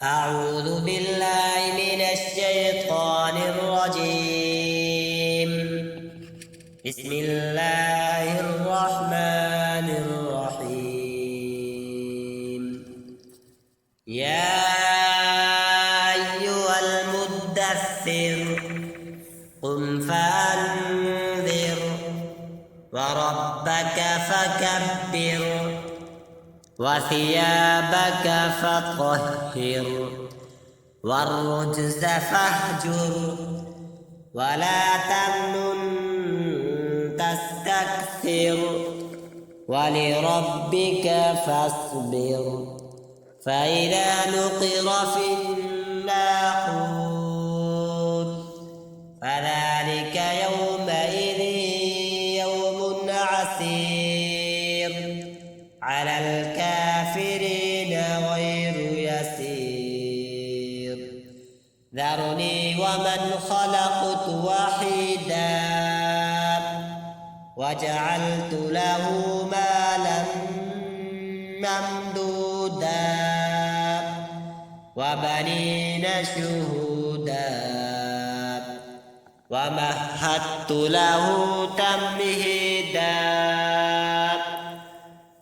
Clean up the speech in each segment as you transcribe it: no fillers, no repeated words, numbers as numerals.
أعوذ بالله من الشيطان الرجيم. بسم الله الرحمن الرحيم. يا أيها المدثر قم فأنذر وربك فكبر وثيابك فطهر والرجز فاهجر ولا تمنن تستكثر ولربك فاصبر فإذا نقر في الناقور فذلك يومئذ يوم عسير على الكافرين غير يسير. ذرني ومن خلقت وحيدا وجعلت له مالا ممدودا وبنين شهودا ومهدت له تمهيدا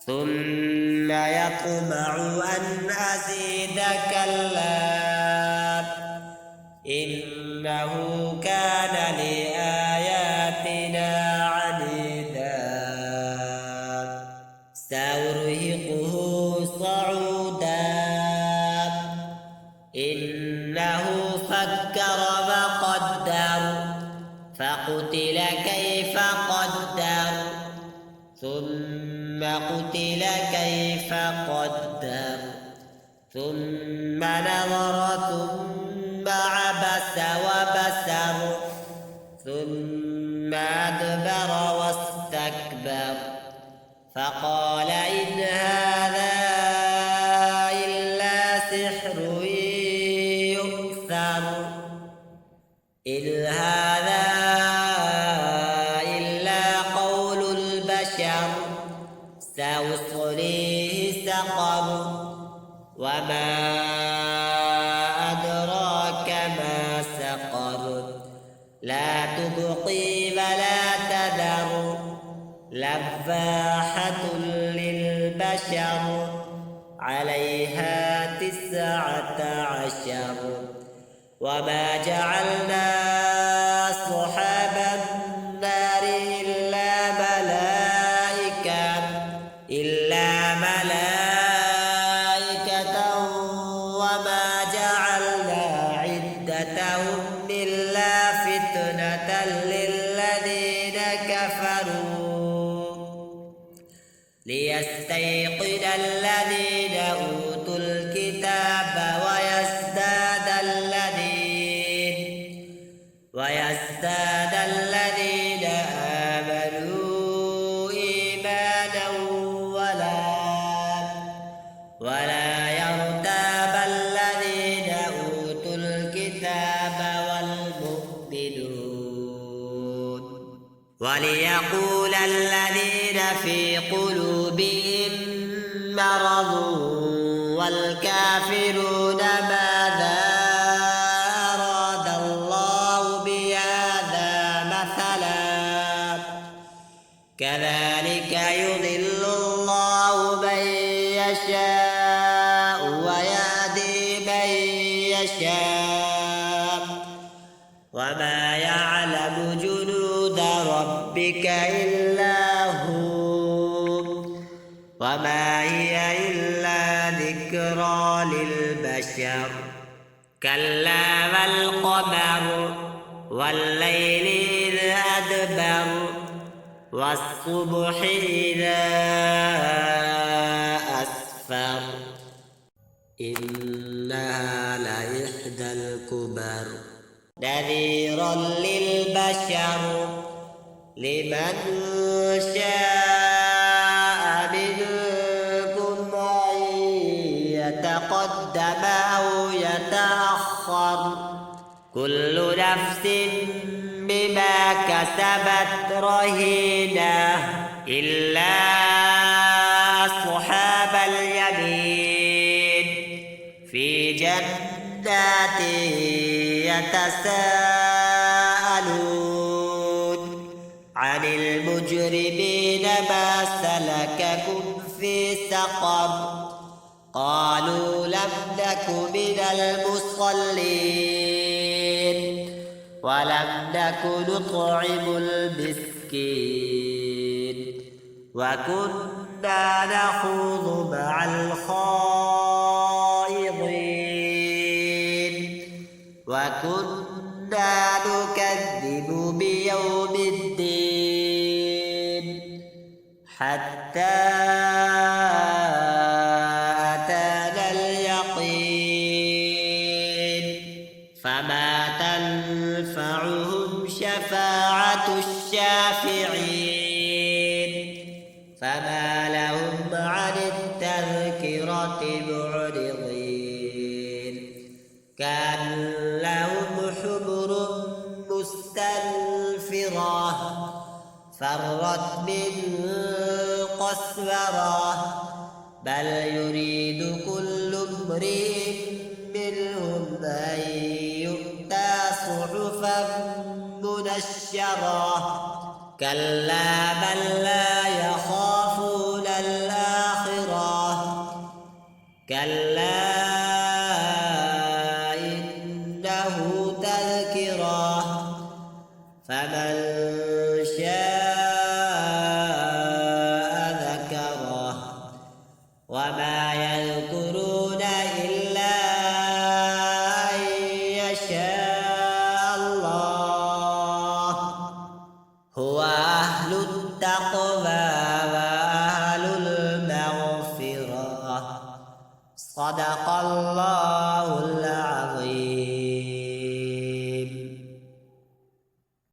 ثم يطمع أن أزيد كلا إنه كان لآياتنا عنيدا سأرهقه صعودا إنه فكر وقدر فقتل كيف قدر ثم قتل كيف قدر ثم نظر ثم عبس وبسر ثم أدبر واستكبر فقال إن هذا إلا سحر يؤثر إن هذا إلا قول البشر سأصليه سقر وما أدراك ما سقر لا تبقي ولا تذر لفاحة للبشر عليها 19 وما جعلنا أصحاب النار إلا ملائكة وما جعلنا عدتهم إلا فتنة للذين كفروا ليستيقن الذين أوتوا الكتاب ويزداد الذين آمنوا إيمانا ولا يرتاب الذين أوتوا الكتاب والمؤمنون وليقول الذين في قلوبهم مرض والكافرون ماذا أراد الله بهذا مثلا كذلك يضل الله من يشاء ويهدي من يشاء وما يعلم جنود ربك إلا هو وما هي إلا ذكرى للبشر كلا والقمر والليل إذ أدبر والصبح إذا أسفر إنها لإحدى الكبر نذيرا للبشر لمن شاء منكم أن يتقدم أو يتأخر كل نفس بما كسبت رهينة إلا أصحاب اليمين في جنات يتساءلون عن المجرمين ما سلككم في سقر قالوا لم نك من المصلين ولم نك نطعم المسكين وكنا نخوض مع الخائضين وكنا نكذب بيوم الدين حتى أتانا اليقين فما تنفعهم شفاعة الشافعين فما لهم عن التذكرة معرضين كان لهم حمر مستنفرة فرت من قسورة بل يريد كل امرئ منهم أن يؤتى صحفا منشرة كلا بل لا يخافون الآخرة كلا إنه تذكرة فمن شاء ذكره وما يذكرون إلا أن يشاء الله هو أهل التقوى وأهل المغفرة صدق الله